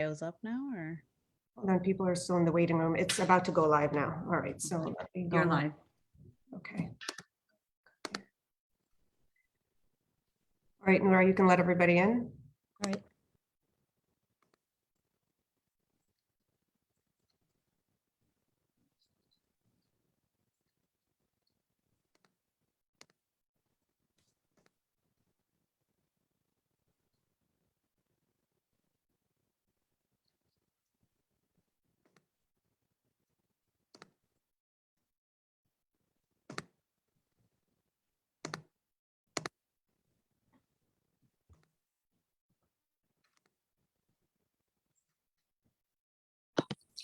Videos up now, or Hold on, people are still in the waiting room. It's about to go live now. All right, so let me go. You're live. Okay. All right, Noura, you can let everybody in. All right.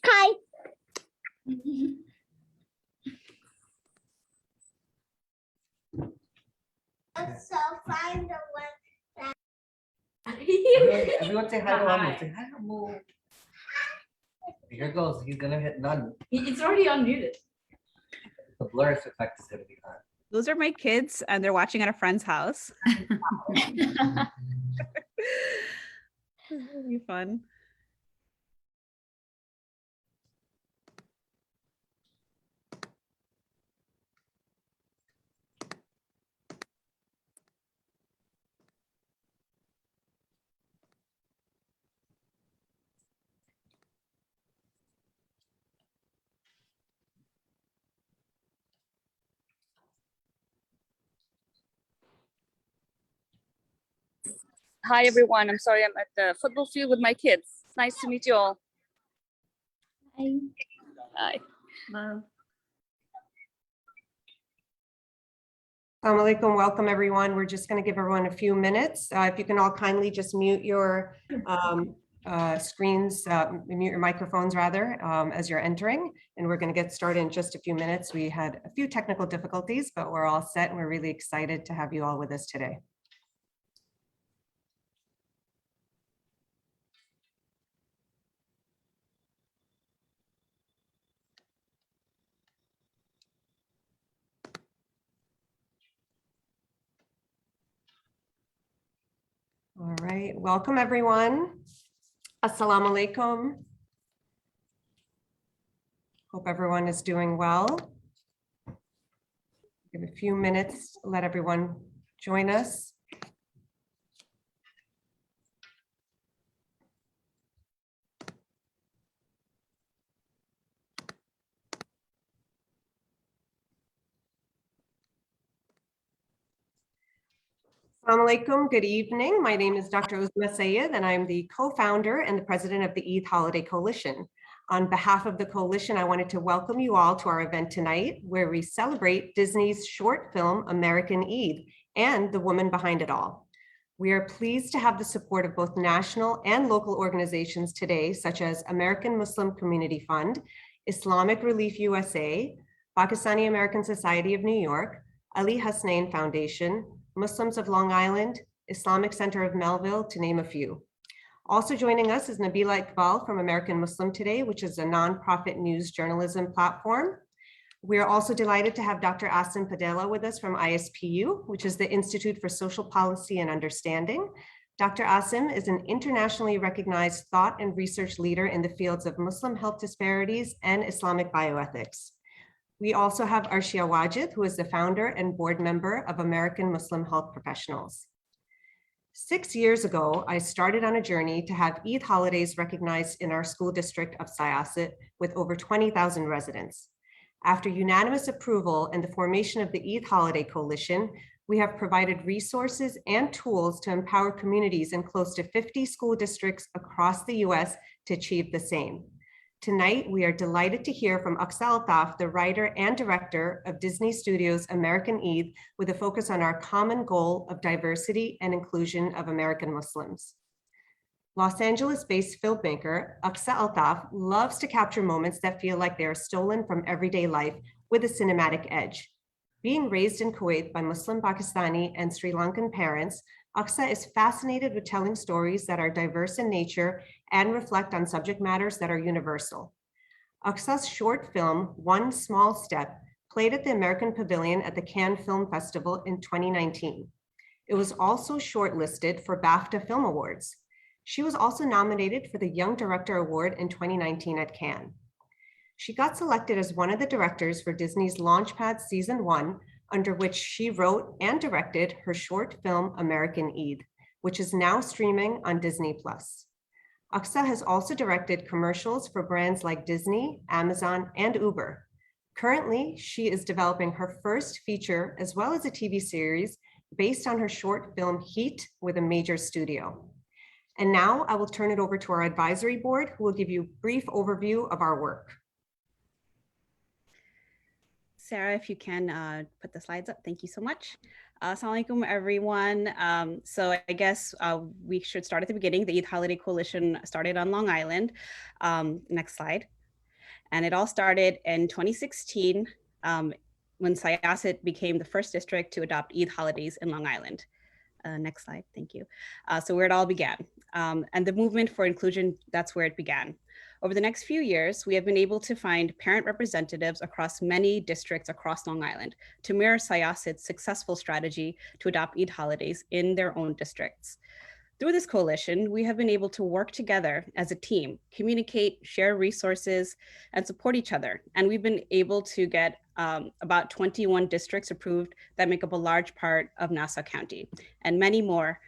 Hi. So find the one. Everyone say hi to Amu. Say hi, Amu. Here goes. He's gonna hit none. It's already unmuted. The blur effect is gonna be on. those are my kids, and they're watching at a friend's house. It'll be fun. Hi, everyone. I'm sorry I'm at the football field with my kids. Nice to meet you all. Hi. Hi. Assalamu alaikum. Welcome, everyone. We're just going to give everyone a few minutes. If you can all kindly just mute your screens, mute your microphones rather, as you're entering. And we're going to get started in just a few minutes. We had a few technical difficulties, but we're all set and we're really excited to have you all with us today. All right, welcome everyone. Assalamu alaikum. Hope everyone is doing well. Give a few minutes, let everyone join us. Assalamu alaikum, good evening. My name is Dr. Uzma Sayed, and I'm the co-founder and the president of the Eid Holiday Coalition. On behalf of the coalition, I wanted to welcome you all to our event tonight, where we celebrate Disney's short film, American Eid, and the woman behind it all. We are pleased to have the support of both national and local organizations today, such as American Muslim Community Fund, Islamic Relief USA, Pakistani American Society of New York, Ali Hasnain Foundation, Muslims of Long Island, Islamic Center of Melville, to name a few. Also joining us is Nabila Iqbal from American Muslim Today, which is a nonprofit news journalism platform. We are also delighted to have Dr. Asim Padela with us from ISPU, which is the Institute for Social Policy and Understanding. Dr. Asim is an internationally recognized thought and research leader in the fields of Muslim health disparities and Islamic bioethics. We also have Arshia Wajid, who is the founder and board member of American Muslim Health Professionals. 6 years ago, I started on a journey to have Eid holidays recognized in our school district of Syosset with over 20,000 residents. After unanimous approval and the formation of the Eid Holiday Coalition, we have provided resources and tools to empower communities in close to 50 school districts across the US to achieve the same. Tonight, we are delighted to hear from Aqsa Altaf, the writer and director of Disney Studios' American Eid, with a focus on our common goal of diversity and inclusion of American Muslims. Los Angeles-based filmmaker Aqsa Altaf loves to capture moments that feel like they are stolen from everyday life with a cinematic edge. Being raised in Kuwait by Muslim Pakistani and Sri Lankan parents, Aqsa is fascinated with telling stories that are diverse in nature and reflect on subject matters that are universal. Aqsa's short film, One Small Step, played at the American Pavilion at the Cannes Film Festival in 2019. It was also shortlisted for BAFTA Film Awards. She was also nominated for the Young Director Award in 2019 at Cannes. She got selected as one of the directors for Disney's Launchpad Season 1, under which she wrote and directed her short film American Eid, which is now streaming on Disney+. Aqsa has also directed commercials for brands like Disney, Amazon, and Uber. Currently, she is developing her first feature as well as a TV series based on her short film Heat with a major studio. And now I will turn it over to our advisory board, who will give you a brief overview of our work. Sarah, if you can put the slides up. Thank you so much. Assalamu alaikum, everyone. So I guess we should start at the beginning. The Eid Holiday Coalition started on Long Island. Next slide. And it all started in 2016 when Syosset became the first district to adopt Eid holidays in Long Island. Next slide, thank you. So where it all began. And the movement for inclusion, that's where it began. Over the next few years, we have been able to find parent representatives across many districts across Long Island to mirror Syosset's successful strategy to adopt Eid holidays in their own districts. Through this coalition, we have been able to work together as a team, communicate, share resources, and support each other. And we've been able to get about 21 districts approved that make up a large part of Nassau County, and many more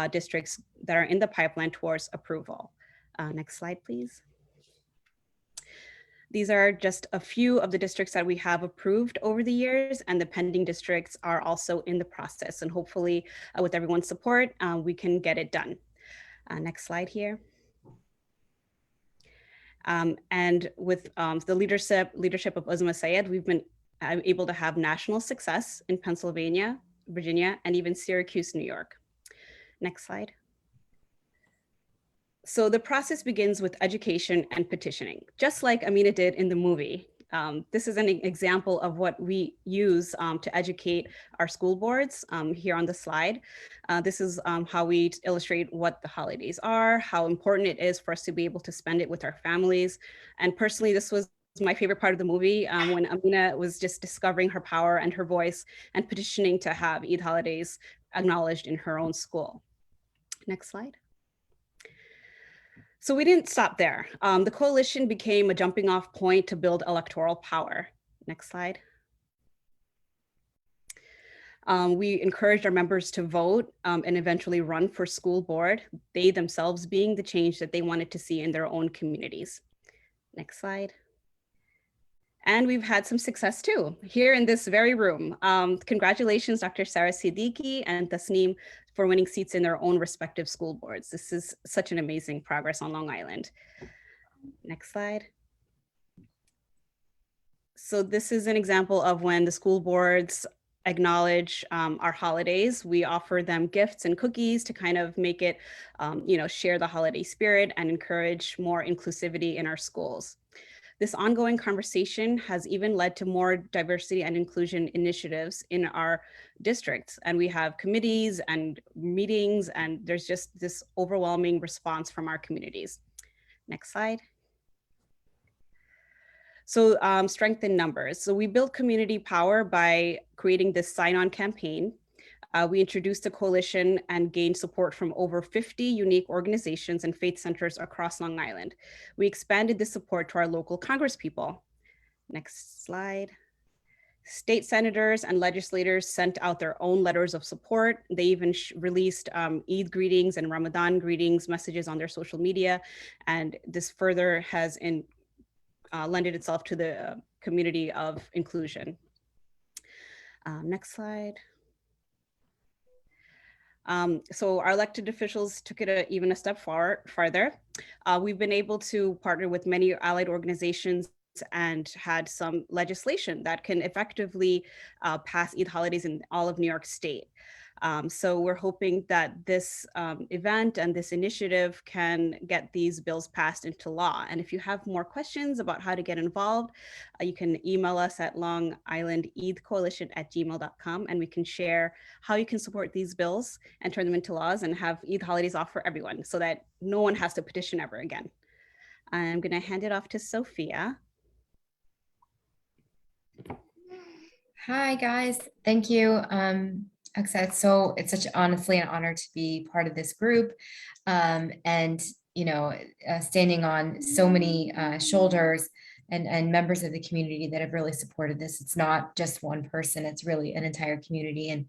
districts that are in the pipeline towards approval. Next slide, please. These are just a few of the districts that we have approved over the years, and the pending districts are also in the process. And hopefully with everyone's support, we can get it done. Next slide here. And with the leadership of Uzma Sayed, we've been able to have national success in Pennsylvania, Virginia, and even Syracuse, New York. Next slide. So the process begins with education and petitioning, just like Amina did in the movie. This is an example of what we use to educate our school boards here on the slide. This is how we illustrate what the holidays are, how important it is for us to be able to spend it with our families. And personally, this was my favorite part of the movie when Amina was just discovering her power and her voice and petitioning to have Eid holidays acknowledged in her own school. Next slide. So we didn't stop there. The coalition became a jumping off point to build electoral power. Next slide. We encouraged our members to vote and eventually run for school board, they themselves being the change that they wanted to see in their own communities. Next slide. And we've had some success too, here in this very room. Congratulations, Dr. Sarah Siddiqui and Tasneem for winning seats in their own respective school boards. This is such an amazing progress on Long Island. Next slide. So this is an example of when the school boards acknowledge our holidays. We offer them gifts and cookies to kind of make it, share the holiday spirit and encourage more inclusivity in our schools. This ongoing conversation has even led to more diversity and inclusion initiatives in our districts. And we have committees and meetings, and there's just this overwhelming response from our communities. Next slide. So strength in numbers. So we built community power by creating this sign-on campaign. We introduced a coalition and gained support from over 50 unique organizations and faith centers across Long Island. We expanded this support to our local congresspeople. Next slide. State senators and legislators sent out their own letters of support. They even released Eid greetings and Ramadan greetings messages on their social media. And this further has lended itself to the community of inclusion. Next slide. So our elected officials took it even a step farther. We've been able to partner with many allied organizations and had some legislation that can effectively pass Eid holidays in all of New York State. So we're hoping that this event and this initiative can get these bills passed into law. And if you have more questions about how to get involved, you can email us at longislandeidcoalition@gmail.com, and we can share how you can support these bills and turn them into laws and have Eid holidays off for everyone so that no one has to petition ever again. I'm going to hand it off to Sophia. Hi guys, thank you. Aqsa, it's such honestly an honor to be part of this group, and standing on so many shoulders and members of the community that have really supported this. It's not just one person; it's really an entire community, and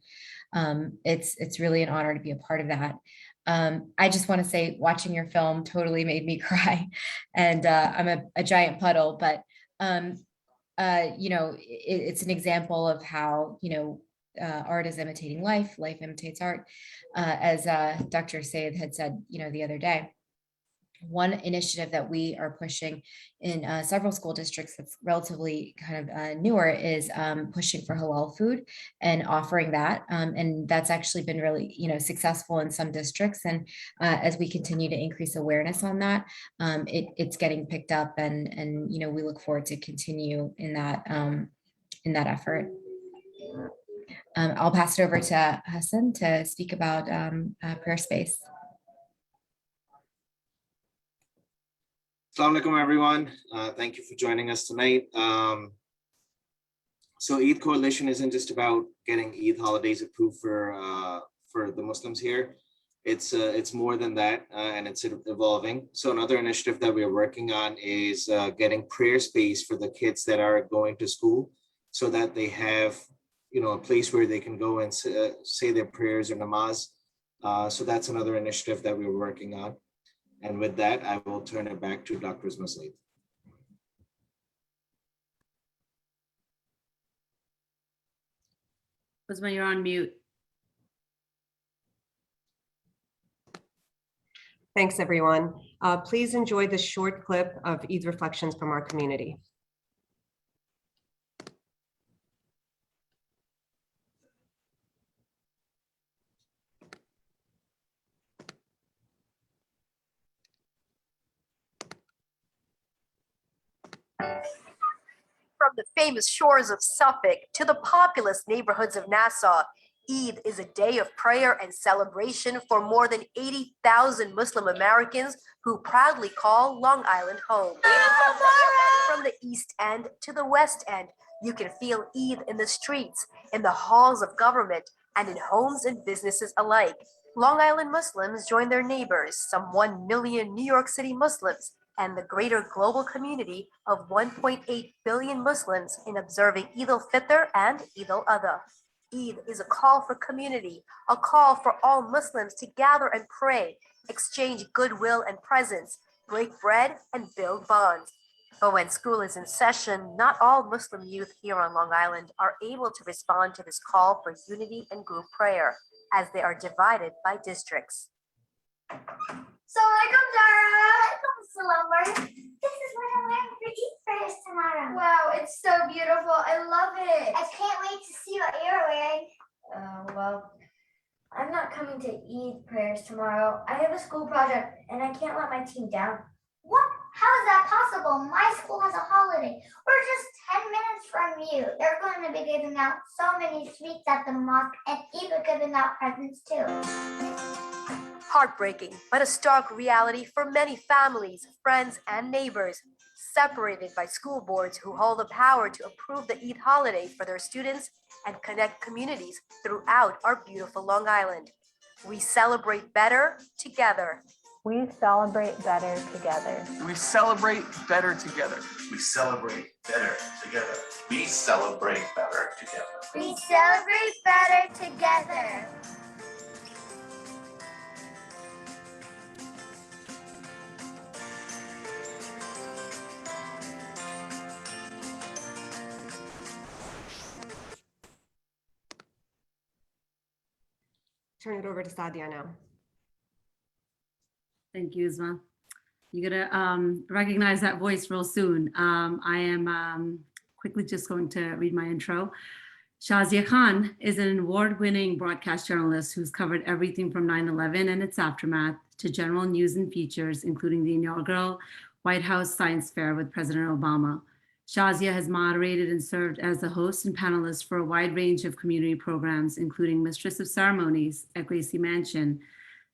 it's really an honor to be a part of that. I just want to say, watching your film totally made me cry, and I'm a giant puddle, but it's an example of how art is imitating life, life imitates art, as Dr. Sayed had said, the other day. One initiative that we are pushing in several school districts that's relatively kind of newer is pushing for halal food and offering that. And that's actually been really, successful in some districts. And as we continue to increase awareness on that, it's getting picked up, and we look forward to continue in that effort. I'll pass it over to Hassan to speak about prayer space. Assalamu alaikum, everyone. Thank you for joining us tonight. So Eid Coalition isn't just about getting Eid holidays approved for the Muslims here. It's more than that, and it's evolving. So another initiative that we're working on is getting prayer space for the kids that are going to school, so that they have a place where they can go and say their prayers or namaz. So that's another initiative that we're working on. And with that, I will turn it back to Dr. Usma. Usma, you're on mute. Thanks, everyone. Please enjoy this short clip of Eid reflections from our community. From the famous shores of Suffolk to the populous neighborhoods of Nassau, Eid is a day of prayer and celebration for more than 80,000 Muslim Americans who proudly call Long Island home. From the East End to the West End, you can feel Eid in the streets, in the halls of government, and in homes and businesses alike. Long Island Muslims join their neighbors, some 1 million New York City Muslims, and the greater global community of 1.8 billion Muslims in observing Eid al-Fitr and Eid al-Adha. Eid is a call for community, a call for all Muslims to gather and pray, exchange goodwill and presents, break bread, and build bonds. But when school is in session, not all Muslim youth here on Long Island are able to respond to this call for unity and group prayer, as they are divided by districts. Assalamualaikum, Zara. Waalaikumsalam. This is what I'm wearing for Eid prayers tomorrow. Wow, it's so beautiful. I love it. I can't wait to see what you're wearing. Well, I'm not coming to Eid prayers tomorrow. I have a school project and I can't let my team down. What? How is that possible? My school has a holiday. We're just 10 minutes from you. They're going to be giving out so many sweets at the mosque and even giving out presents too. Heartbreaking, but a stark reality for many families, friends, and neighbors, separated by school boards who hold the power to approve the Eid holiday for their students and connect communities throughout our beautiful Long Island. We celebrate better together. We celebrate better together. We celebrate better together. We celebrate better together. We celebrate better together. We celebrate better together. Turn it over to Sadia now. Thank you, Uzma. You're gonna recognize that voice real soon. I am quickly just going to read my intro. Shazia Khan is an award-winning broadcast journalist who's covered everything from 9/11 and its aftermath to general news and features, including the inaugural White House Science Fair with President Obama. Shazia has moderated and served as the host and panelist for a wide range of community programs, including Mistress of Ceremonies at Gracie Mansion,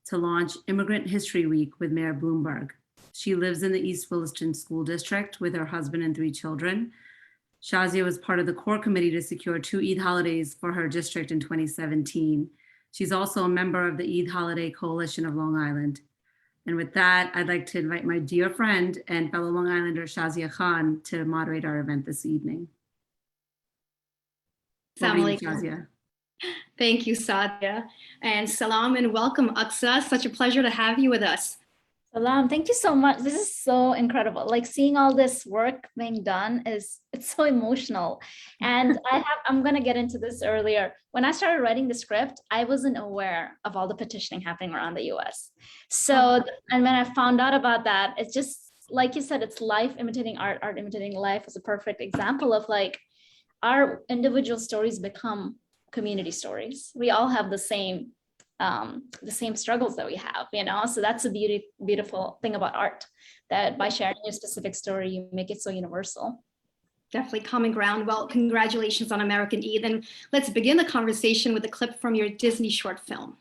to launch Immigrant History Week with Mayor Bloomberg. She lives in the East Williston School District with her husband and 3 children. Shazia was part of the core committee to secure 2 Eid holidays for her district in 2017. She's also a member of the Eid Holiday Coalition of Long Island. And with that, I'd like to invite my dear friend and fellow Long Islander Shazia Khan to moderate our event this evening. Over to you, Shazia. Thank you, Sadia. And salam and welcome, Aqsa. Such a pleasure to have you with us. Salam, thank you so much. This is so incredible. Like seeing all this work being done it's so emotional. And I'm gonna get into this earlier. When I started writing the script, I wasn't aware of all the petitioning happening around the US. So, and when I found out about that, it's just, like you said, it's life imitating art, art imitating life is a perfect example of like our individual stories become community stories. We all have the same struggles that we have, you know? So that's a beautiful thing about art, that by sharing your specific story, you make it so universal. Definitely common ground. Well, congratulations on American Eid. And let's begin the conversation with a clip from your Disney short film.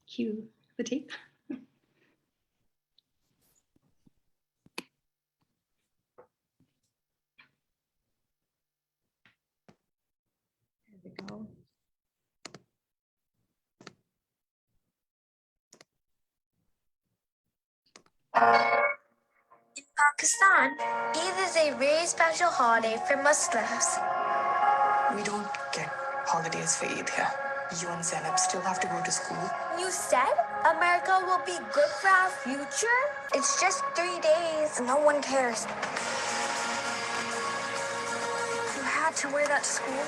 Cue the tape. Go. In Pakistan, Eid is a very special holiday for Muslims. We don't get holidays for Eid here. You and Zainab still have to go to school. You said America will be good for our future? It's just 3 days. No one cares. You had to wear that to school.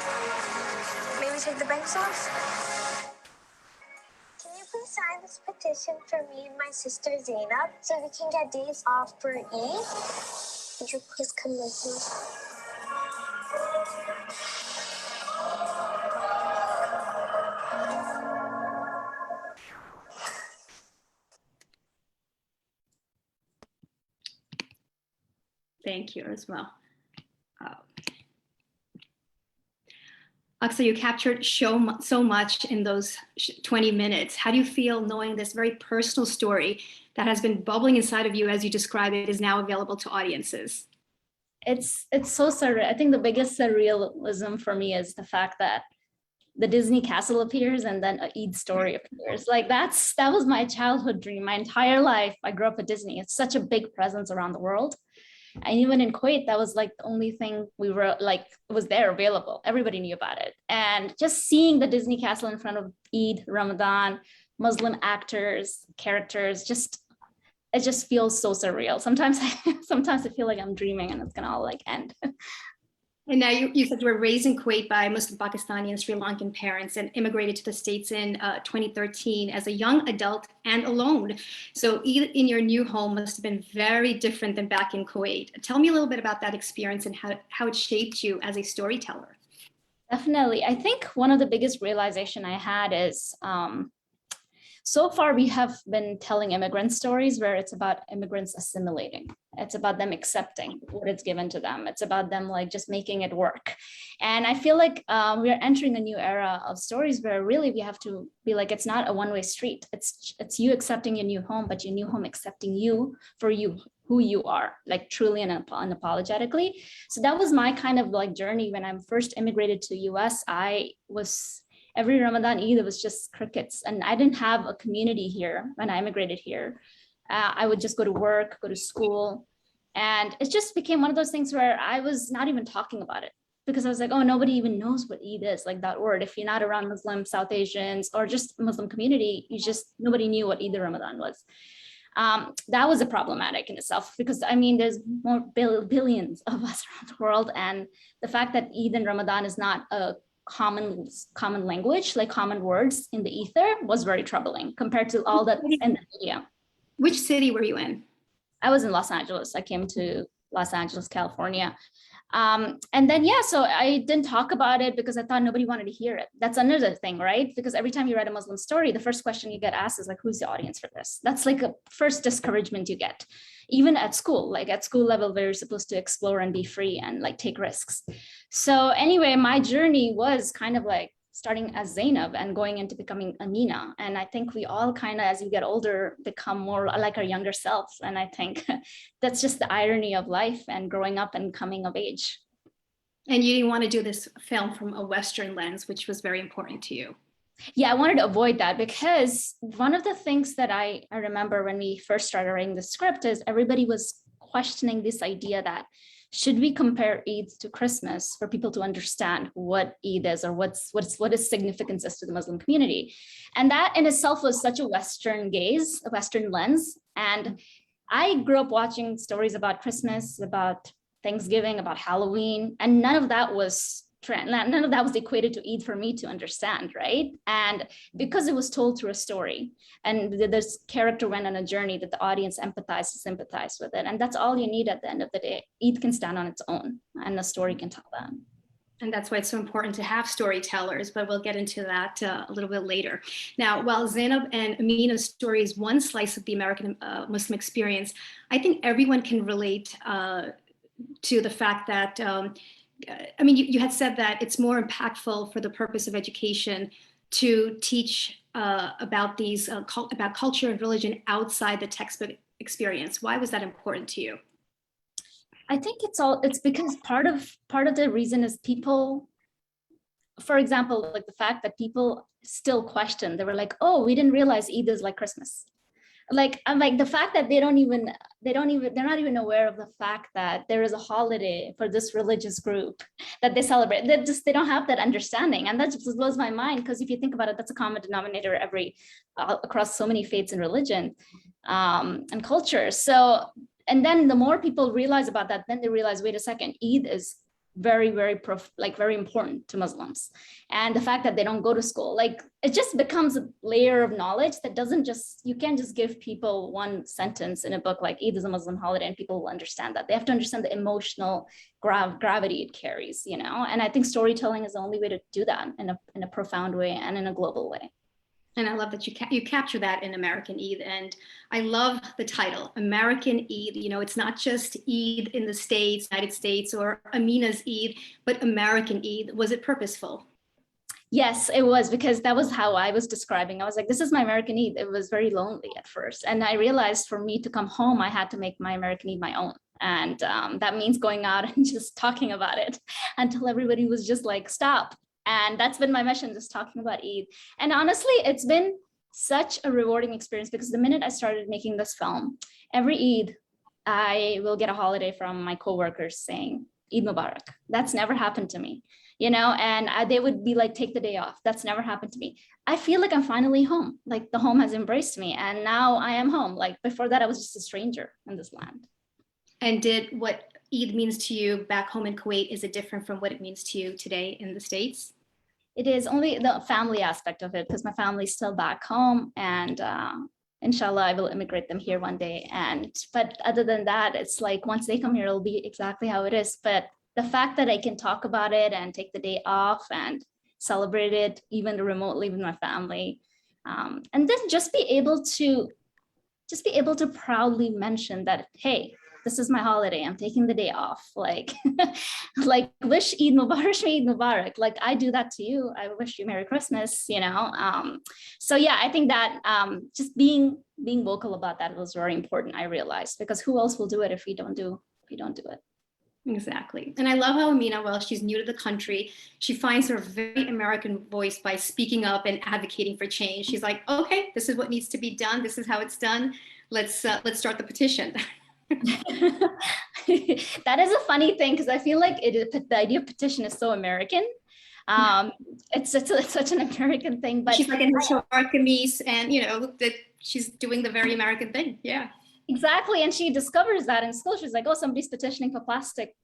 Maybe take the bangs off? Can you please sign this petition for me and my sister Zainab so we can get days off for Eid? Would you please come with me? Thank you as well. Aqsa, you captured so much in those 20 minutes. How do you feel knowing this very personal story that has been bubbling inside of you as you describe it is now available to audiences? It's so surreal. I think the biggest surrealism for me is the fact that the Disney castle appears and then a Eid story appears. Like that was my childhood dream. My entire life, I grew up at Disney. It's such a big presence around the world. And even in Kuwait, that was like the only thing we were like, was there available. Everybody knew about it. And just seeing the Disney castle in front of Eid, Ramadan, Muslim actors, characters, it just feels so surreal. Sometimes I feel like I'm dreaming and it's gonna all like end. And now you said you were raised in Kuwait by Muslim Pakistani and Sri Lankan parents and immigrated to the States in 2013 as a young adult and alone. So in your new home must have been very different than back in Kuwait. Tell me a little bit about that experience and how it shaped you as a storyteller. Definitely. I think one of the biggest realization I had is so far we have been telling immigrant stories where it's about immigrants assimilating. It's about them accepting what is given to them. It's about them like just making it work. And I feel like we are entering a new era of stories where really we have to be like, it's not a one-way street. It's you accepting your new home, but your new home accepting you for you, who you are, like truly and unapologetically. So that was my kind of like journey when I first immigrated to US. Every Ramadan Eid, it was just crickets. And I didn't have a community here when I immigrated here. I would just go to work, go to school. And it just became one of those things where I was not even talking about it because I was like, oh, nobody even knows what Eid is, like that word. If you're not around Muslim, South Asians, or just Muslim community, nobody knew what Eid Ramadan was. That was a problematic in itself because I mean, there's more billions of us around the world. And the fact that Eid and Ramadan is not a common language, like common words in the ether, was very troubling compared to all that in the media. Which city were you in? I was in Los Angeles. I came to Los Angeles, California. And then, yeah, so I didn't talk about it because I thought nobody wanted to hear it. That's another thing, right? Because every time you write a Muslim story, the first question you get asked is like, who's the audience for this? That's like a first discouragement you get. Even at school, like at school level, where you're supposed to explore and be free and like take risks. So anyway, my journey was kind of like starting as Zainab and going into becoming Amina. And I think we all kind of, as you get older, become more like our younger selves. And I think that's just the irony of life and growing up and coming of age. And you didn't want to do this film from a Western lens, which was very important to you. Yeah, I wanted to avoid that because one of the things that I remember when we first started writing the script is everybody was questioning this idea that should we compare Eid to Christmas for people to understand what Eid is or what its significance is to the Muslim community? And that in itself was such a Western gaze, a Western lens. And I grew up watching stories about Christmas, about Thanksgiving, about Halloween, and none of that was equated to Eid for me to understand, right? And because it was told through a story and this character went on a journey that the audience empathized and sympathized with it. And that's all you need at the end of the day. Eid can stand on its own and the story can tell that. And that's why it's so important to have storytellers, but we'll get into that a little bit later. Now, while Zainab and Amina's story is one slice of the American Muslim experience, I think everyone can relate to the fact that I mean, you had said that it's more impactful for the purpose of education to teach about these about culture and religion outside the textbook experience. Why was that important to you? I think it's because part of the reason is people, for example, like the fact that people still question, they were like, oh, we didn't realize Eid is like Christmas. Like, I'm like the fact that they're not even aware of the fact that there is a holiday for this religious group that they celebrate. They don't have that understanding. And that just blows my mind, because if you think about it, that's a common denominator across so many faiths and religion and cultures. So, and then the more people realize about that, then they realize, wait a second, Eid is very, very important to Muslims. And the fact that they don't go to school, like it just becomes a layer of knowledge that you can't just give people one sentence in a book like Eid is a Muslim holiday and people will understand that. They have to understand the emotional gravity it carries, you know? And I think storytelling is the only way to do that in a profound way and in a global way. And I love that you capture that in American Eid. And I love the title, American Eid. You know, it's not just Eid in the States, United States, or Amina's Eid, but American Eid. Was it purposeful? Yes, it was, because that was how I was describing. I was like, this is my American Eid. It was very lonely at first. And I realized for me to come home, I had to make my American Eid my own. And that means going out and just talking about it until everybody was just like, stop. And that's been my mission, just talking about Eid. And honestly, it's been such a rewarding experience, because the minute I started making this film, every Eid, I will get a holiday from my coworkers saying, Eid Mubarak. That's never happened to me, you know, and they would be like, take the day off. That's never happened to me. I feel like I'm finally home. Like the home has embraced me and now I am home. Like before that, I was just a stranger in this land. And did what Eid means to you back home in Kuwait, is it different from what it means to you today in the States? It is only the family aspect of it, because my family's still back home, and inshallah, I will immigrate them here one day. But other than that, it's like once they come here, it'll be exactly how it is. But the fact that I can talk about it and take the day off and celebrate it, even remotely with my family, and then just be able to proudly mention that, hey, this is my holiday. I'm taking the day off. Like, like wish Eid Mubarak. Like I do that to you. I wish you Merry Christmas, you know? So yeah, I think that just being vocal about that was very important, I realized, because who else will do it if we don't do it? Exactly. And I love how Amina, while she's new to the country, she finds her very American voice by speaking up and advocating for change. She's like, okay, this is what needs to be done. This is how it's done. Let's start the petition. That is a funny thing, because I feel like the idea of petition is so American. It's such an American thing. But she's like in her short kameez, and you know that she's doing the very American thing. Yeah, exactly. And she discovers that in school. She's like, oh, somebody's petitioning for plastic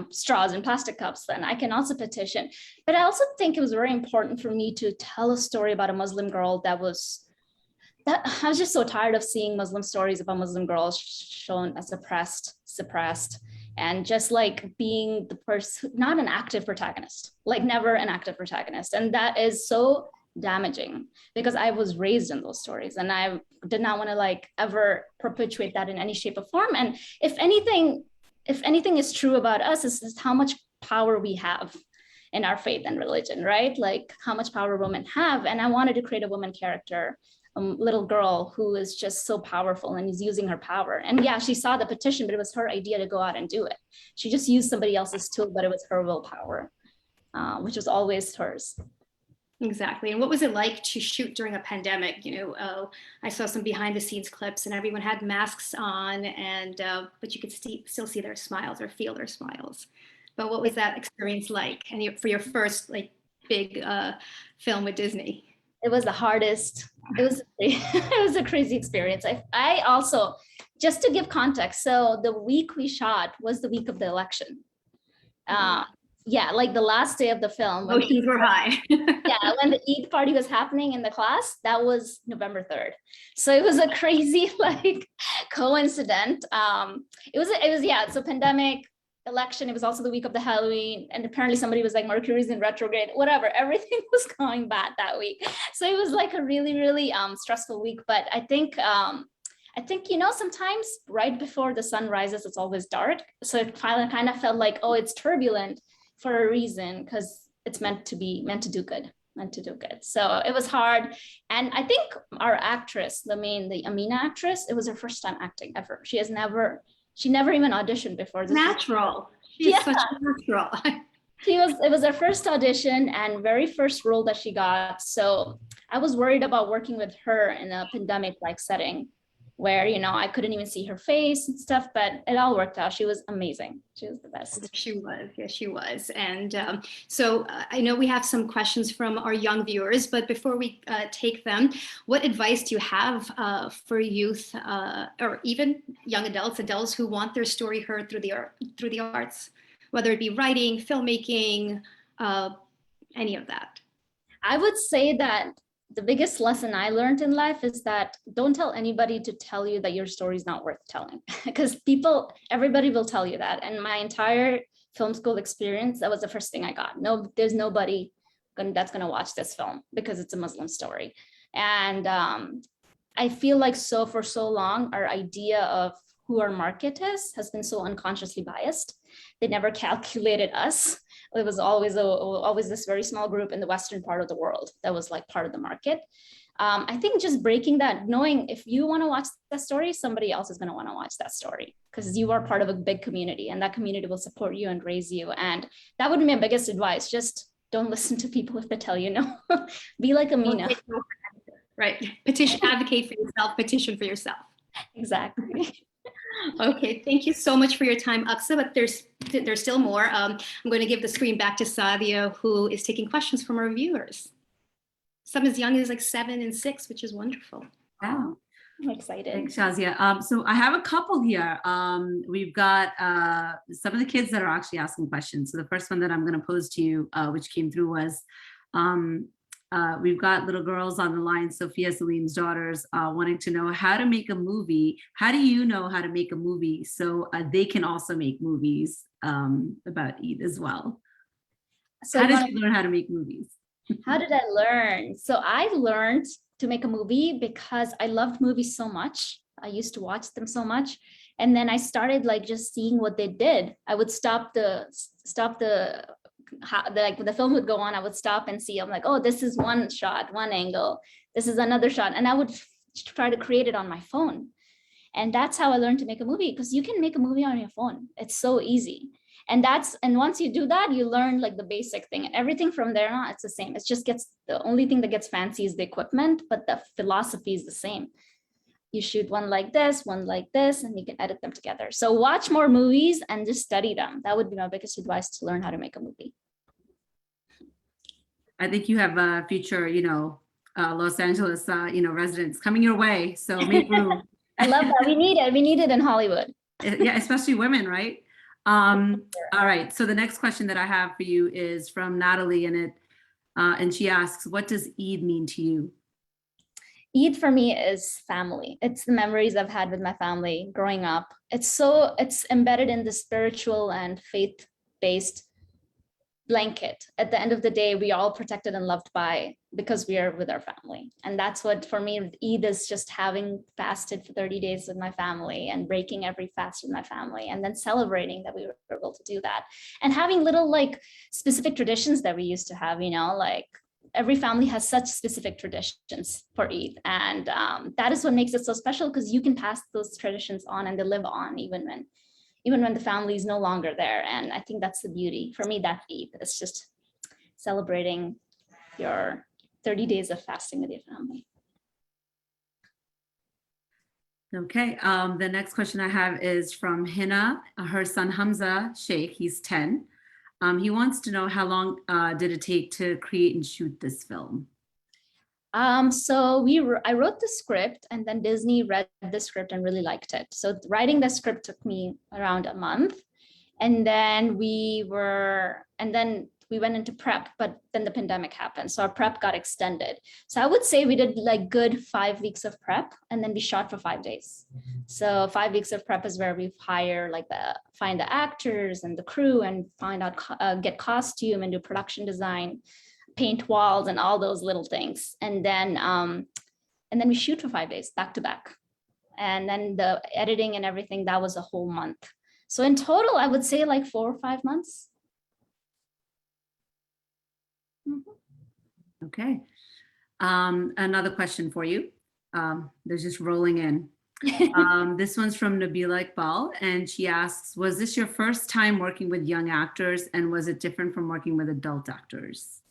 straws and plastic cups, then I can also petition. But I also think it was very important for me to tell a story about a Muslim girl that I was just so tired of seeing Muslim stories about Muslim girls shown as suppressed, and just like being the person, not an active protagonist, like never an active protagonist. And that is so damaging, because I was raised in those stories and I did not want to like ever perpetuate that in any shape or form. And if anything is true about us, is how much power we have. in our faith and religion, right? Like how much power women have. And I wanted to create a woman character, a little girl who is just so powerful and is using her power. And yeah, she saw the petition, but it was her idea to go out and do it. She just used somebody else's tool, but it was her willpower, which was always hers. Exactly. And what was it like to shoot during a pandemic? I saw some behind the scenes clips and everyone had masks on, and but you could still see their smiles or feel their smiles. But what was that experience like? And for your first like big film with Disney? It was the hardest. It was a crazy experience. I also, just to give context, so the week we shot was the week of the election. Yeah, like the last day of the film. Emotions were high. Yeah, when the Eid party was happening in the class, that was November 3rd. So it was a crazy like coincidence. It was yeah, it's a pandemic, election. It was also the week of the Halloween, and apparently somebody was like Mercury's in retrograde, whatever. Everything was going bad that week. So it was like a really, really stressful week. But I think sometimes right before the sun rises, it's always dark. So it kind of felt like, oh, it's turbulent for a reason, because it's meant to do good. So it was hard. And I think our actress, the Amina actress, it was her first time acting ever. She never even auditioned before this. Natural. She's such a natural. It was her first audition and very first role that she got. So I was worried about working with her in a pandemic like setting where, I couldn't even see her face and stuff, but it all worked out. She was amazing. She was the best. She was, yes, she was. And so I know we have some questions from our young viewers, but before we take them, what advice do you have for youth or even young adults who want their story heard through the arts, whether it be writing, filmmaking, any of that? I would say that the biggest lesson I learned in life is that don't tell anybody to tell you that your story is not worth telling, because everybody will tell you that. And my entire film school experience, that was the first thing I got. No, there's nobody that's going to watch this film because it's a Muslim story. And I feel like for so long, our idea of who our market has been so unconsciously biased. They never calculated us. It was always this very small group in the Western part of the world that was like part of the market. I think just breaking that, knowing if you want to watch that story, somebody else is going to want to watch that story because you are part of a big community and that community will support you and raise you. And that would be my biggest advice. Just don't listen to people if they tell you no. Be like Amina. Right. Advocate for yourself, petition for yourself. Exactly. Okay, thank you so much for your time, Aqsa, but there's still more. I'm going to give the screen back to Sadia, who is taking questions from our viewers. Some as young as like 7 and 6, which is wonderful. Wow. I'm excited. Thanks, Shazia. So I have a couple here. We've got some of the kids that are actually asking questions. So the first one that I'm going to pose to you, which came through was, we've got little girls on the line, Sophia Salim's daughters, wanting to know how to make a movie. How do you know how to make a movie so they can also make movies about Eid as well? So how did you learn how to make movies? How did I learn? So I learned to make a movie because I loved movies so much. I used to watch them so much. And then I started like just seeing what they did. I would stop the film would go on, I would stop and see, I'm like, oh, this is one shot, one angle, this is another shot. And I would try to create it on my phone. And that's how I learned to make a movie, because you can make a movie on your phone. It's so easy. And once you do that, you learn like the basic thing, and everything from there on, it's the same. The only thing that gets fancy is the equipment, but the philosophy is the same. You shoot one like this, and you can edit them together. So watch more movies and just study them. That would be my biggest advice to learn how to make a movie. I think you have a future, Los Angeles, residents coming your way. So make room. I love that. We need it. We need it in Hollywood. Yeah, especially women, right? All right. So the next question that I have for you is from Natalie, and she asks, what does Eid mean to you? Eid for me is family. It's the memories I've had with my family growing up. It's embedded in the spiritual and faith-based blanket. At the end of the day, we are all protected and loved because we are with our family. And that's what, for me, Eid is just having fasted for 30 days with my family and breaking every fast with my family, and then celebrating that we were able to do that. And having little like specific traditions that we used to have, like every family has such specific traditions for Eid. And that is what makes it so special, because you can pass those traditions on and they live on even when the family is no longer there. And I think that's the beauty. For me, that's Eid. It's just celebrating your 30 days of fasting with your family. Okay, the next question I have is from Hina. Her son Hamza Sheikh, he's 10. He wants to know how long did it take to create and shoot this film? So I wrote the script, and then Disney read the script and really liked it. So writing the script took me around a month, and then we went into prep, but then the pandemic happened. So our prep got extended. So I would say we did like good 5 weeks of prep, and then we shot for 5 days. So 5 weeks of prep is where we find the actors and the crew and get costume and do production design, paint walls and all those little things. And then we shoot for 5 days back to back. And then the editing and everything, that was a whole month. So in total, I would say like 4 or 5 months. Okay. Another question for you. They're just rolling in. This one's from Nabila Iqbal, and she asks, was this your first time working with young actors, and was it different from working with adult actors?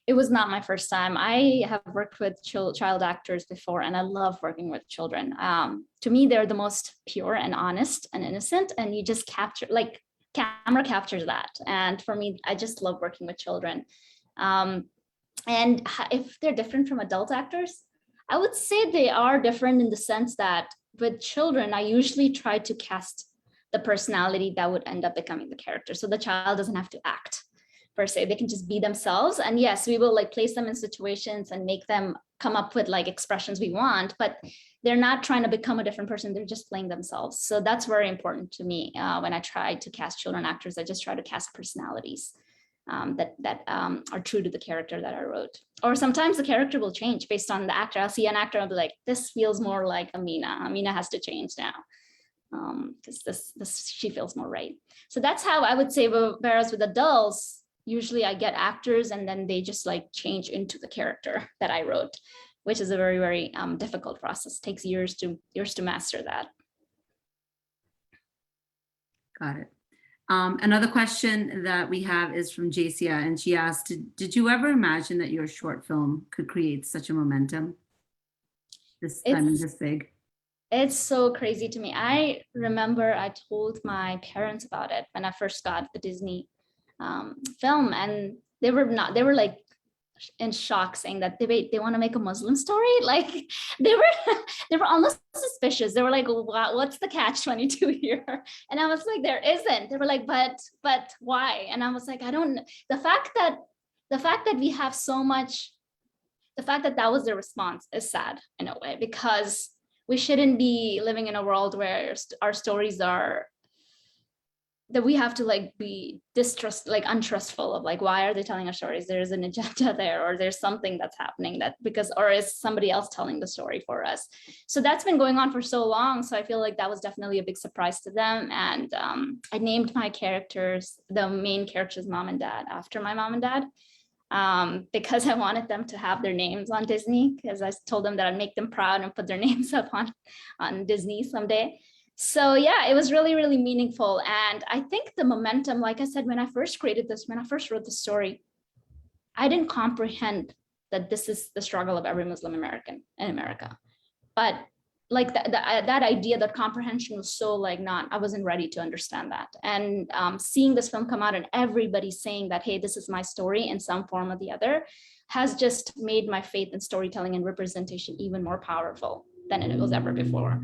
It was not my first time. I have worked with child actors before, and I love working with children. To me, they're the most pure and honest and innocent, and you just camera captures that. And for me, I just love working with children. And if they're different from adult actors, I would say they are different in the sense that with children, I usually try to cast the personality that would end up becoming the character. So the child doesn't have to act per se, they can just be themselves. And yes, we will like place them in situations and make them come up with like expressions we want, but they're not trying to become a different person. They're just playing themselves. So that's very important to me. When I try to cast children actors, I just try to cast personalities that are true to the character that I wrote. Or sometimes the character will change based on the actor. I'll see an actor, I'll be like, this feels more like Amina. Amina has to change now because she feels more right. So that's how I would say, whereas with adults, usually I get actors and then they just like change into the character that I wrote, which is a very, very difficult process. It takes years to master that. Got it. Another question that we have is from Jacia, and she asked, did you ever imagine that your short film could create such a momentum? This big. It's so crazy to me. I remember I told my parents about it when I first got the Disney film, and they were like in shock, saying that they want to make a Muslim story. Like they were almost suspicious. They were like, what's the catch-22 here? And I was like, there isn't. They were like, but why? And I was like, I don't. The fact that we have so much, the fact that that was their response is sad in a way, because we shouldn't be living in a world where our stories are that we have to like be untrustful of like, why are they telling our stories? There's an agenda there, or there's something that's happening or is somebody else telling the story for us? So that's been going on for so long. So I feel like that was definitely a big surprise to them. And I named my characters, the main characters, mom and dad, after my mom and dad, because I wanted them to have their names on Disney, because I told them that I'd make them proud and put their names up on Disney someday. So yeah, it was really, really meaningful. And I think the momentum, like I said, when I first wrote the story, I didn't comprehend that this is the struggle of every Muslim American in America. But like that idea, that comprehension was so like I wasn't ready to understand that. And seeing this film come out and everybody saying that, hey, this is my story in some form or the other, has just made my faith in storytelling and representation even more powerful than it was ever before.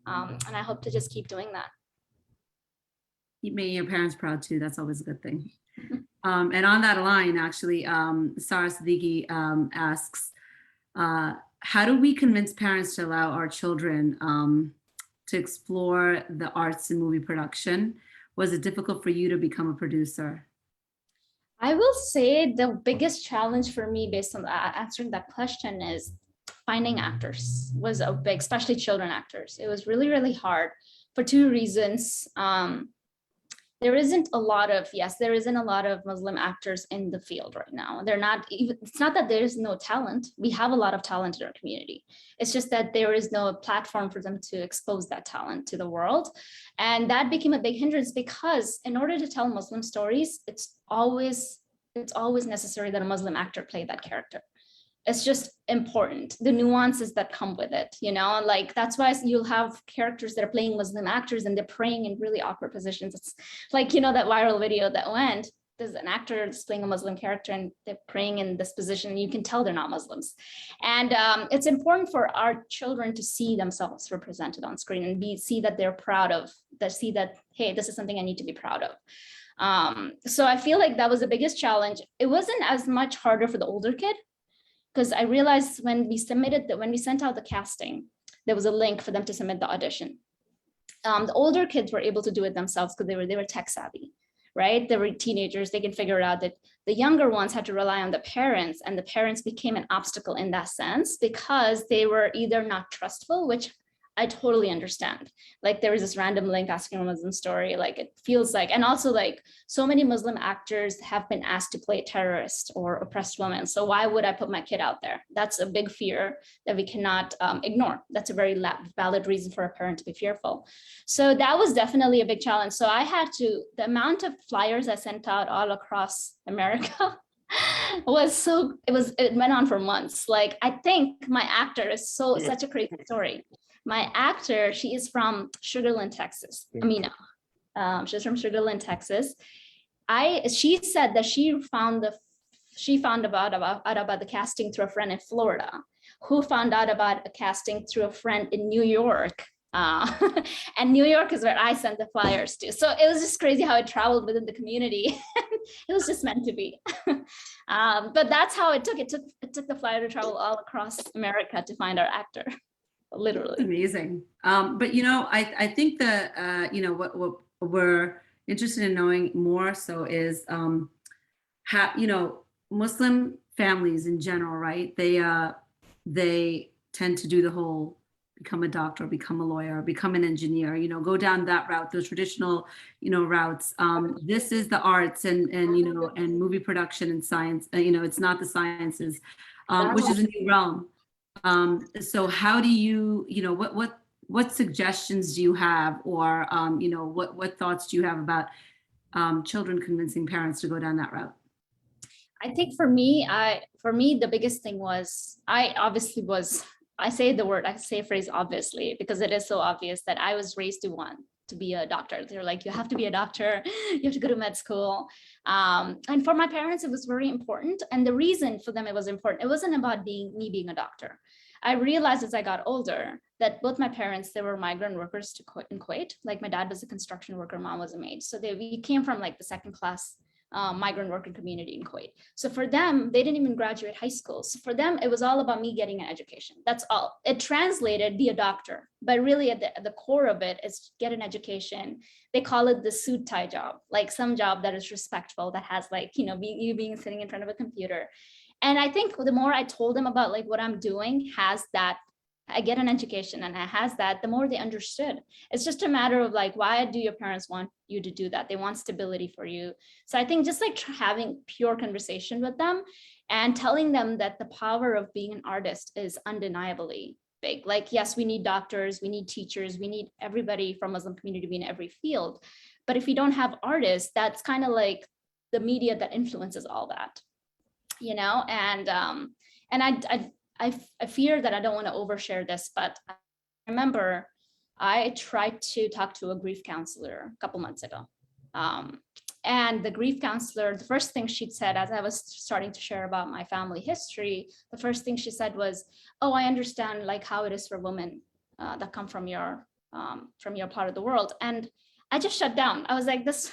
And I hope to just keep doing that. Keep making your parents proud too. That's always a good thing. And on that line, actually, Sarah Siddiqui asks, how do we convince parents to allow our children to explore the arts in movie production? Was it difficult for you to become a producer? I will say the biggest challenge for me based on answering that question is finding actors was a big, especially children actors. It was really, really hard for two reasons. There isn't a lot of, yes, there isn't a lot of Muslim actors in the field right now. They're not even, it's not that there is no talent. We have a lot of talent in our community. It's just that there is no platform for them to expose that talent to the world. And that became a big hindrance because in order to tell Muslim stories, it's always necessary that a Muslim actor play that character. It's just important, the nuances that come with it, you know, like that's why you'll have characters that are playing Muslim actors and they're praying in really awkward positions. It's like, you know, that viral video that went, there's an actor that's playing a Muslim character and they're praying in this position and you can tell they're not Muslims. And it's important for our children to see themselves represented on screen and see that they're proud of, that see that, hey, this is something I need to be proud of. So I feel like that was the biggest challenge. It wasn't as much harder for the older kid, because I realized when we sent out the casting, there was a link for them to submit the audition. The older kids were able to do it themselves because they were tech savvy, right? They were teenagers, they can figure it out. That the younger ones had to rely on the parents, and the parents became an obstacle in that sense because they were either not trustful, which I totally understand. Like there was this random link asking a Muslim story, like it feels like, and also like so many Muslim actors have been asked to play terrorists or oppressed women. So why would I put my kid out there? That's a big fear that we cannot ignore. That's a very valid reason for a parent to be fearful. So that was definitely a big challenge. So I had to, the amount of flyers I sent out all across America it went on for months. Like I think my actor is such a crazy story. My actor, she is from Sugar Land, Texas, Amina. She's from Sugar Land, Texas. She said that she found about the casting through a friend in Florida, who found out about a casting through a friend in New York. And New York is where I sent the flyers to. So it was just crazy how it traveled within the community. It was just meant to be. But that's how it took. It took the flyer to travel all across America to find our actor. Literally. Amazing. But you know, I think that you know what we're interested in knowing more so is how, you know, Muslim families in general, right? They tend to do the whole become a doctor, become a lawyer, become an engineer, you know, go down that route, those traditional, you know, routes. This is the arts and you know, and movie production and science, you know, it's not the sciences, which is a new realm. So how do you know, what suggestions do you have, or you know, what thoughts do you have about children convincing parents to go down that route? I think for me, the biggest thing was I say a phrase obviously because it is so obvious that I was raised to be a doctor. They're like, you have to be a doctor, you have to go to med school. And for my parents, it was very important. And the reason for them it was important, it wasn't about me being a doctor. I realized as I got older that both my parents, they were migrant workers in Kuwait. Like my dad was a construction worker, mom was a maid. So we came from like the second class migrant worker community in Kuwait. So for them, they didn't even graduate high school. So for them, it was all about me getting an education. That's all. It translated, be a doctor, but really at the core of it is get an education. They call it the suit tie job, like some job that is respectful, that has like, you know, you being sitting in front of a computer. And I think the more I told them about like what I'm doing has that, I get an education and it has that, the more they understood. It's just a matter of like, why do your parents want you to do that? They want stability for you. So I think just like having pure conversation with them and telling them that the power of being an artist is undeniably big. Like, yes, we need doctors, we need teachers, we need everybody from Muslim community to be in every field. But if we don't have artists, that's kind of like the media that influences all that, you know? And I fear that I don't want to overshare this, but I remember I tried to talk to a grief counselor a couple months ago. And the grief counselor, the first thing she said, as I was starting to share about my family history, the first thing she said was, oh, I understand like how it is for women that come from your part of the world. And I just shut down. I was like, this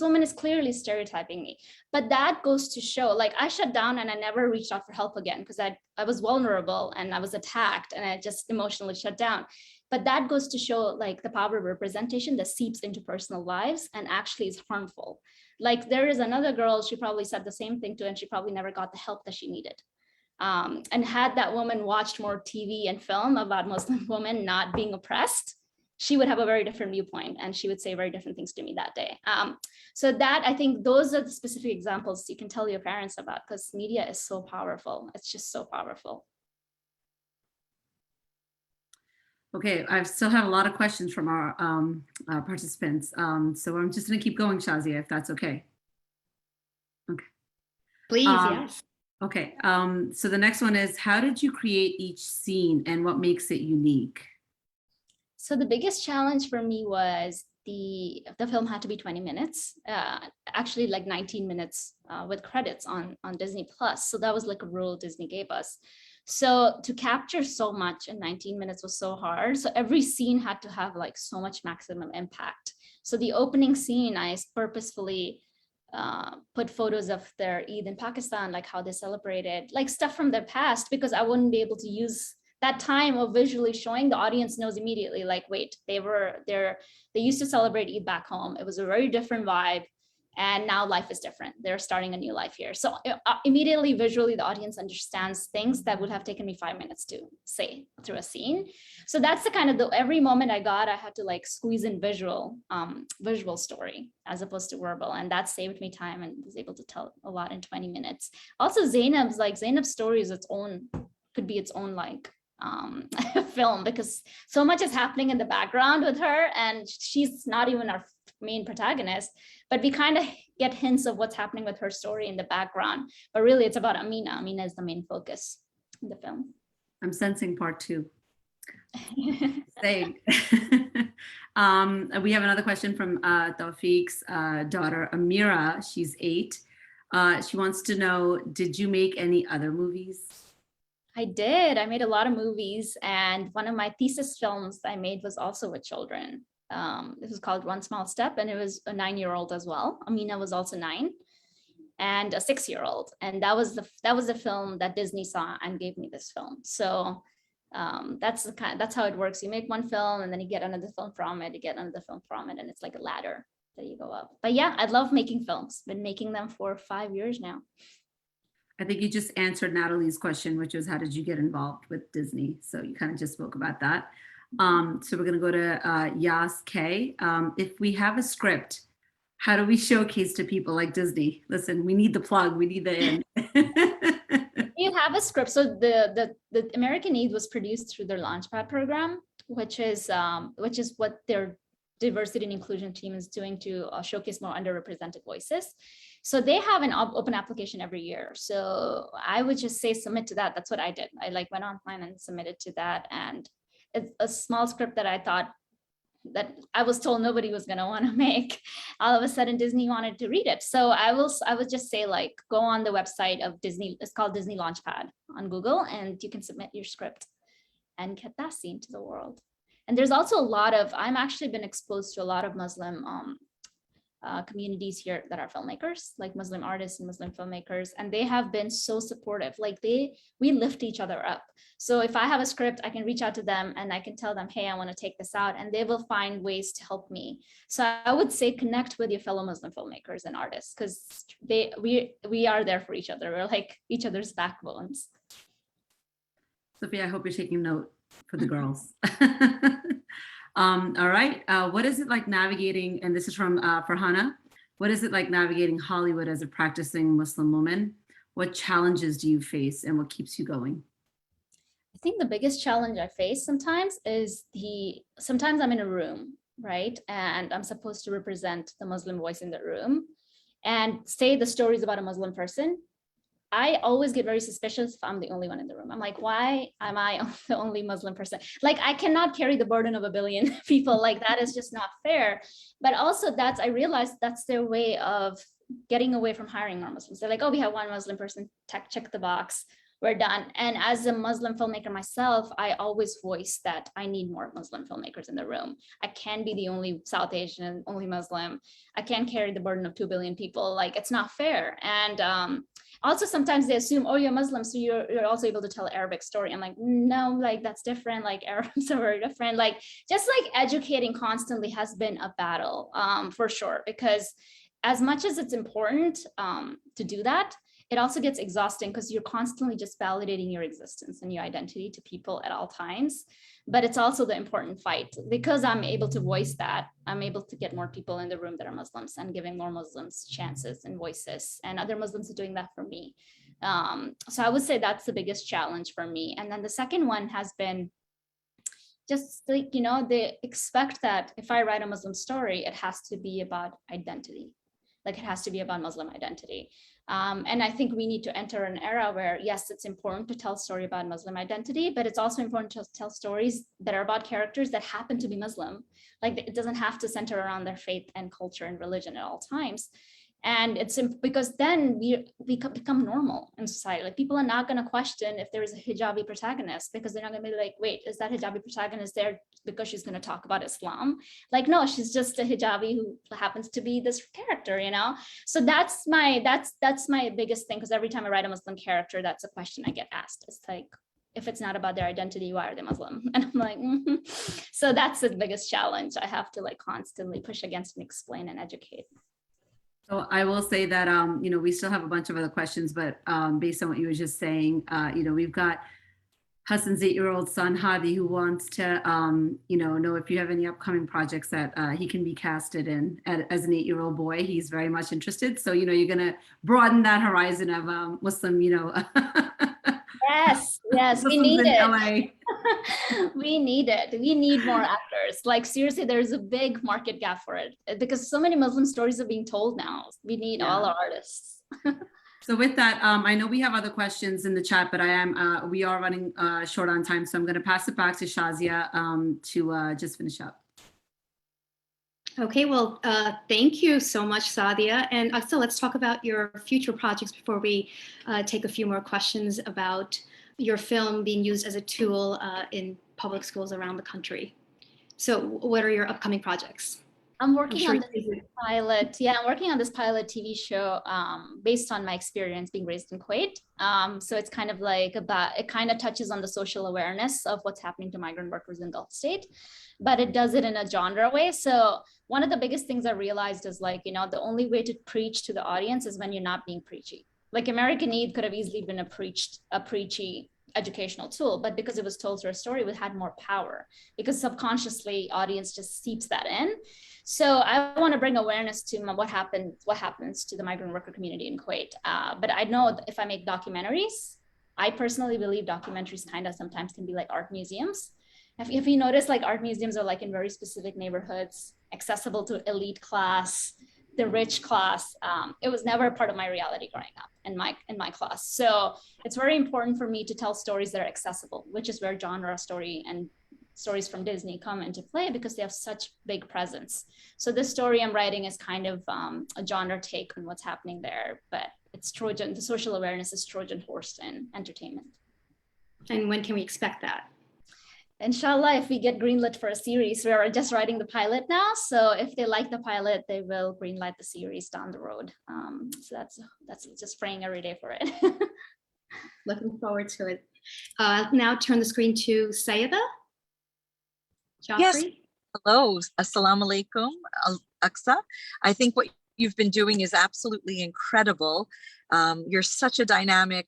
woman is clearly stereotyping me. But that goes to show, like I shut down and I never reached out for help again because I was vulnerable and I was attacked and I just emotionally shut down. But that goes to show like the power of representation that seeps into personal lives and actually is harmful. Like there is another girl, she probably said the same thing to, and she probably never got the help that she needed. And had that woman watched more TV and film about Muslim women not being oppressed, she would have a very different viewpoint, and she would say very different things to me that day. So that, I think those are the specific examples you can tell your parents about, because media is so powerful. It's just so powerful. Okay, I still have a lot of questions from our participants. So I'm just gonna keep going, Shazia, if that's okay. Okay. Please, yes. Okay, so the next one is, how did you create each scene and what makes it unique? So the biggest challenge for me was the film had to be 20 minutes, actually like 19 minutes with credits on Disney Plus. So that was like a rule Disney gave us. So to capture so much in 19 minutes was so hard. So every scene had to have like so much maximum impact. So the opening scene, I purposefully put photos of their Eid in Pakistan, like how they celebrated, like stuff from their past, because I wouldn't be able to use that time of visually showing. The audience knows immediately, like, wait, they used to celebrate Eid back home. It was a very different vibe. And now life is different. They're starting a new life here. So immediately, visually, the audience understands things that would have taken me 5 minutes to say through a scene. So that's the kind of every moment I got, I had to like squeeze in visual story as opposed to verbal. And that saved me time and was able to tell a lot in 20 minutes. Also, Zainab's story is could be its own like film, because so much is happening in the background with her, and she's not even our main protagonist, but we kind of get hints of what's happening with her story in the background. But really it's about Amina. Amina is the main focus in the film. I'm sensing part 2. Same. We have another question from Tawfiq's daughter, Amira. She's 8. She wants to know, did you make any other movies? I did. I made a lot of movies, and one of my thesis films I made was also with children. It was called One Small Step, and it was a 9-year-old as well. Amina was also 9, and a 6-year-old. And that was the film that Disney saw and gave me this film. So that's how it works. You make one film, and then you get another film from it, and it's like a ladder that you go up. But yeah, I love making films. Been making them for 5 years now. I think you just answered Natalie's question, which was, how did you get involved with Disney? So you kind of just spoke about that. So we're going to go to Yas K. If we have a script, how do we showcase to people like Disney? Listen, we need the plug, we need the in. You have a script. So the American Eid was produced through their Launchpad program, which is what their diversity and inclusion team is doing to showcase more underrepresented voices. So they have an open application every year. So I would just say submit to that. That's what I did. I went online and submitted to that. And it's a small script that I thought that I was told nobody was going to want to make. All of a sudden Disney wanted to read it. So I would just say, like, go on the website of Disney. It's called Disney Launchpad on Google, and you can submit your script and get that seen to the world. And there's also I'm actually been exposed to a lot of Muslim communities here that are filmmakers, like Muslim artists and Muslim filmmakers, and they have been so supportive. Like we lift each other up. So if I have a script, I can reach out to them and I can tell them, hey, I want to take this out, and they will find ways to help me. So I would say connect with your fellow Muslim filmmakers and artists, because we are there for each other. We're like each other's backbones. Sophia, I hope you're taking note for the girls. All right. What is it like navigating, and this is from Farhana, what is it like navigating Hollywood as a practicing Muslim woman? What challenges do you face and what keeps you going? I think the biggest challenge I face sometimes is sometimes I'm in a room, right? And I'm supposed to represent the Muslim voice in the room and say the stories about a Muslim person. I always get very suspicious if I'm the only one in the room. I'm like, why am I the only Muslim person? Like, I cannot carry the burden of 1 billion people. Like, that is just not fair. But also I realized that's their way of getting away from hiring more Muslims. They're like, oh, we have one Muslim person, check the box, we're done. And as a Muslim filmmaker myself, I always voice that I need more Muslim filmmakers in the room. I can't be the only South Asian, only Muslim. I can't carry the burden of 2 billion people. Like, it's not fair. And also, sometimes they assume, oh, you're Muslim, so you're also able to tell Arabic story. I'm like, no, like, that's different. Like, Arabs are very different. Like, just like educating constantly has been a battle, for sure, because as much as it's important to do that, it also gets exhausting because you're constantly just validating your existence and your identity to people at all times. But it's also the important fight, because I'm able to voice that. I'm able to get more people in the room that are Muslims and giving more Muslims chances and voices, and other Muslims are doing that for me. So I would say that's the biggest challenge for me. And then the second one has been just like, they expect that if I write a Muslim story, it has to be about identity. Like it has to be about Muslim identity. And I think we need to enter an era where, yes, it's important to tell a story about Muslim identity, but it's also important to tell stories that are about characters that happen to be Muslim. Like it doesn't have to center around their faith and culture and religion at all times. And it's because then we become normal in society. Like people are not going to question if there is a hijabi protagonist, because they're not going to be like, wait, is that hijabi protagonist there because she's going to talk about Islam? Like, no, she's just a hijabi who happens to be this character, So that's my biggest thing, because every time I write a Muslim character, that's a question I get asked. It's like, if it's not about their identity, why are they Muslim? And I'm like, So that's the biggest challenge. I have to like constantly push against and explain and educate. So I will say that, we still have a bunch of other questions, but based on what you were just saying, we've got Hassan's 8-year-old son, Hadi, who wants to, know if you have any upcoming projects that he can be casted in as an 8-year-old boy. He's very much interested. So, you're going to broaden that horizon of Muslim, Yes, we need in it. LA. We need it. We need more actors. Like seriously, there's a big market gap for it because so many Muslim stories are being told now. We need all our artists. So with that, I know we have other questions in the chat, but we are running short on time. So I'm going to pass it back to Shazia to just finish up. Okay, well, thank you so much, Sadia. And Aqsa, let's talk about your future projects before we take a few more questions about your film being used as a tool in public schools around the country. So what are your upcoming projects? I'm working on this pilot. Yeah, I'm working on this pilot TV show based on my experience being raised in Kuwait. So it's kind of like it kind of touches on the social awareness of what's happening to migrant workers in Gulf State, but it does it in a genre way. So one of the biggest things I realized is like, the only way to preach to the audience is when you're not being preachy. Like American Eid could have easily been a preachy educational tool, but because it was told through a story, it had more power because subconsciously audience just seeps that in. So I want to bring awareness to what happens to the migrant worker community in Kuwait. But I know if I make documentaries, I personally believe documentaries kind of sometimes can be like art museums. If you notice, like art museums are like in very specific neighborhoods, accessible to elite class, the rich class. It was never a part of my reality growing up in my class. So it's very important for me to tell stories that are accessible, which is where genre story and stories from Disney come into play because they have such big presence. So this story I'm writing is kind of a genre take on what's happening there, but it's Trojan, the social awareness is Trojan horse in entertainment. And when can we expect that? Inshallah, if we get greenlit for a series, we are just writing the pilot now. So if they like the pilot, they will greenlight the series down the road. So that's just praying every day for it. Looking forward to it. Now turn the screen to Sayeda. Joffrey? Yes. Hello. Assalamu alaikum, Aqsa. I think what you've been doing is absolutely incredible. You're such a dynamic,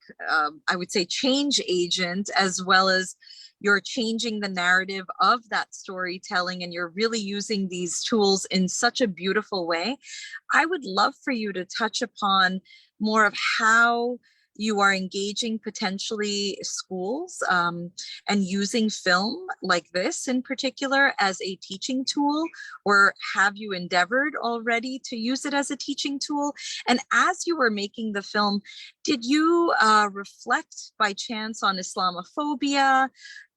I would say, change agent, as well as you're changing the narrative of that storytelling, and you're really using these tools in such a beautiful way. I would love for you to touch upon more of how you are engaging potentially schools and using film like this in particular as a teaching tool, or have you endeavored already to use it as a teaching tool? And as you were making the film, did you reflect by chance on Islamophobia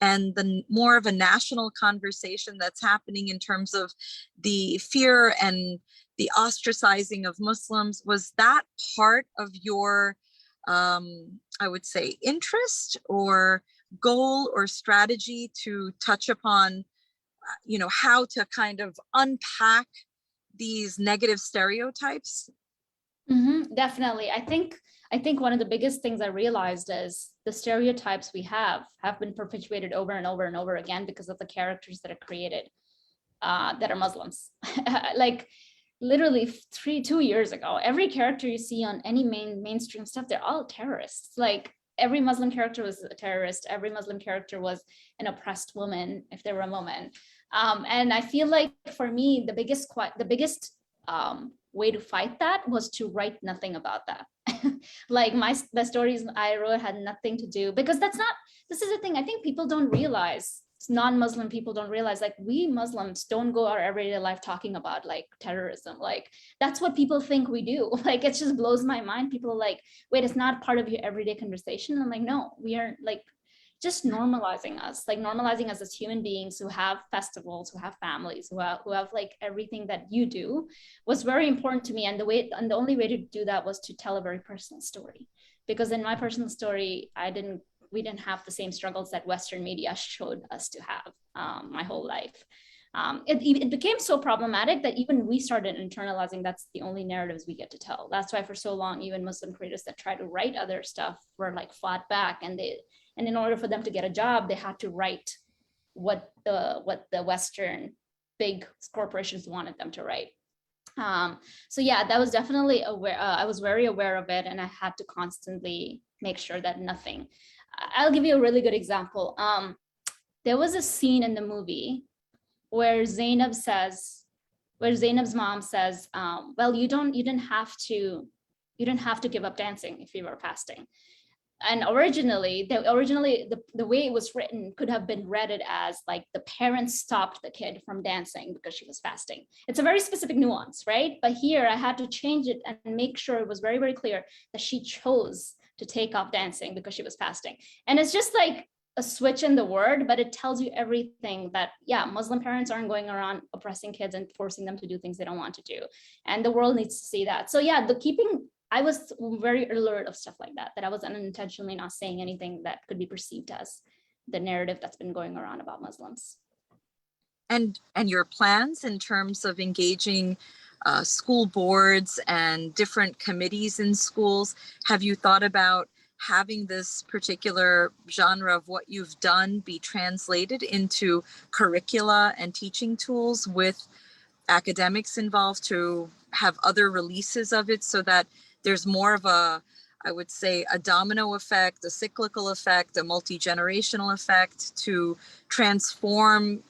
and the more of a national conversation that's happening in terms of the fear and the ostracizing of Muslims? Was that part of your I would say interest or goal or strategy to touch upon, how to kind of unpack these negative stereotypes? Definitely. I think one of the biggest things I realized is the stereotypes we have been perpetuated over and over and over again because of the characters that are created that are Muslims. Like literally 2 years ago, every character you see on any mainstream stuff, they're all terrorists. Like every Muslim character was a terrorist. Every Muslim character was an oppressed woman, if they were a woman. And I feel like for me, the biggest way to fight that was to write nothing about that. Like the stories I wrote had nothing to do, because this is the thing I think people don't realize. Non-Muslim people don't realize, like, we Muslims don't go our everyday life talking about like terrorism. Like that's what people think we do. Like it just blows my mind. People are like, wait, it's not part of your everyday conversation. I'm like, no, we are like just normalizing us as human beings who have festivals, who have families, who have like everything that you do was very important to me. And the only way to do that was to tell a very personal story, because in my personal story, we didn't have the same struggles that Western media showed us to have my whole life. It became so problematic that even we started internalizing that's the only narratives we get to tell. That's why for so long, even Muslim creators that try to write other stuff were like fought back, and in order for them to get a job, they had to write what the Western big corporations wanted them to write. So yeah, that was definitely aware. I was very aware of it, and I had to constantly make sure that nothing. I'll give you a really good example. There was a scene in the movie where Zainab's mom says, well, you didn't have to give up dancing if you were fasting. And originally the way it was written could have been read it as like the parents stopped the kid from dancing because she was fasting. It's a very specific nuance, right? But here I had to change it and make sure it was very, very clear that she chose to take off dancing because she was fasting. And it's just like a switch in the word, but it tells you everything that, yeah, Muslim parents aren't going around oppressing kids and forcing them to do things they don't want to do. And the world needs to see that. So yeah, I was very alert of stuff like that I was unintentionally not saying anything that could be perceived as the narrative that's been going around about Muslims. And your plans in terms of engaging school boards and different committees in schools, have you thought about having this particular genre of what you've done be translated into curricula and teaching tools with academics involved to have other releases of it, so that there's more of a, I would say, a domino effect, a cyclical effect, a multi-generational effect to transform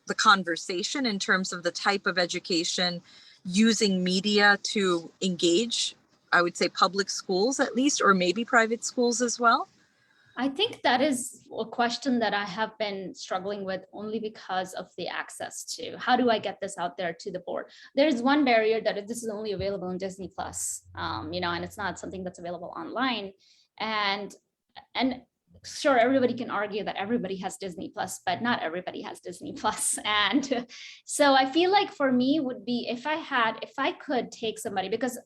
the conversation in terms of the type of education using media to engage, I would say, public schools at least, or maybe private schools as well? I think that is a question that I have been struggling with only because of the access to how do I get this out there to the board. There's one barrier that this is only available in Disney Plus, and it's not something that's available online. And sure, everybody can argue that everybody has Disney Plus, but not everybody has Disney Plus. And so I feel like for me would be if I could take somebody, because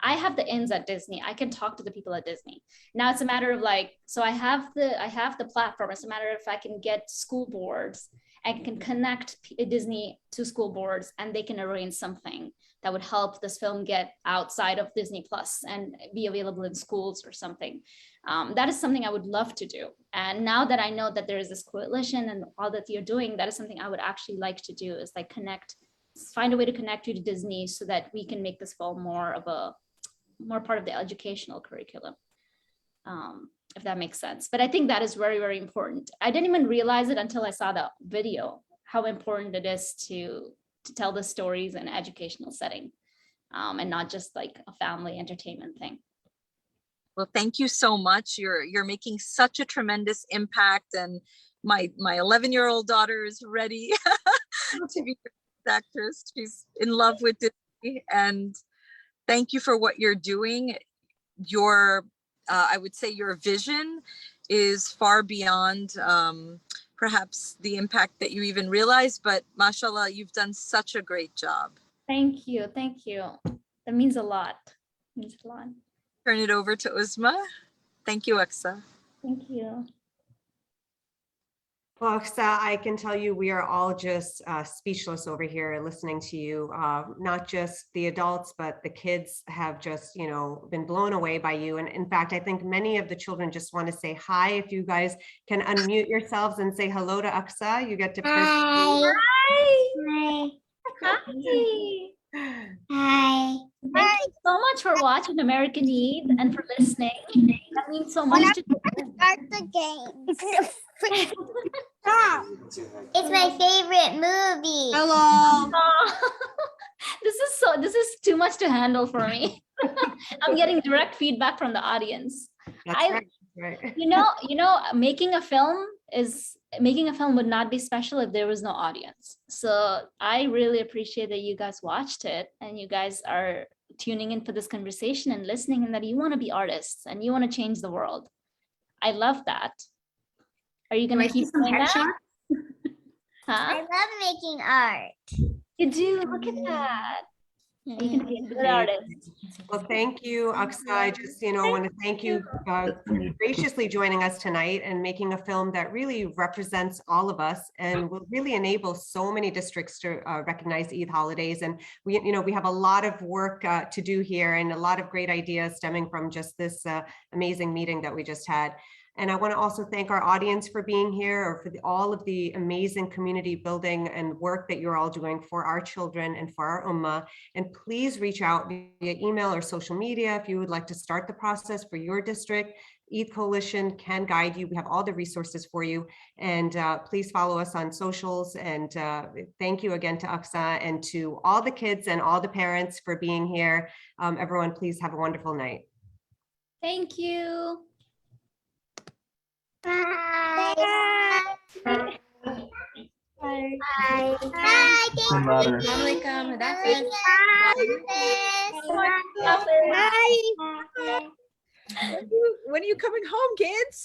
I have the ins at Disney. I can talk to the people at Disney. Now it's a matter of like, so I have the platform. It's a matter of if I can get school boards, I can connect Disney to school boards, and they can arrange something that would help this film get outside of Disney Plus and be available in schools or something. That is something I would love to do. And now that I know that there is this coalition and all that you're doing, that is something I would actually like to do, is like find a way to connect you to Disney so that we can make this film more part of the educational curriculum, if that makes sense. But I think that is very, very important. I didn't even realize it until I saw the video, how important it is to tell the stories in an educational setting, and not just like a family entertainment thing. Well, thank you so much. You're making such a tremendous impact, and my 11-year-old daughter is ready to be an actress. She's in love with Disney, and thank you for what you're doing. I would say your vision is far beyond perhaps the impact that you even realize, but mashallah, you've done such a great job. Thank you. That means a lot. Turn it over to Uzma. Thank you, Aqsa. Thank you. Well, Aqsa, I can tell you we are all just speechless over here listening to you. Not just the adults, but the kids have just, been blown away by you. And in fact, I think many of the children just want to say hi. If you guys can unmute yourselves and say hello to Aqsa, you get to. Hi. Hi. Hi. Thank you so much for watching American Eid and for listening. That means so much to Start the game. Stop. It's my favorite movie. Hello. This is too much to handle for me. I'm getting direct feedback from the audience. That's right. You know, making a film would not be special if there was no audience. So I really appreciate that you guys watched it and you guys are tuning in for this conversation and listening, and that you want to be artists and you want to change the world. I love that. Are you going to keep doing that? I love making art. You do. Look at that. You can be a good artist. Well, thank you, Aqsa. I just, want to thank you for graciously joining us tonight and making a film that really represents all of us and will really enable so many districts to recognize Eid holidays. And we have a lot of work to do here and a lot of great ideas stemming from just this amazing meeting that we just had. And I want to also thank our audience for being here, or for all of the amazing community building and work that you're all doing for our children and for our ummah. And please reach out via email or social media if you would like to start the process for your district. Eid Coalition can guide you. We have all the resources for you. And please follow us on socials. And thank you again to Aqsa and to all the kids and all the parents for being here. Everyone, please have a wonderful night. Thank you. Bye. Bye. Bye. Bye. Bye. Assalamualaikum. Hadafis. Bye. When are you coming home, kids?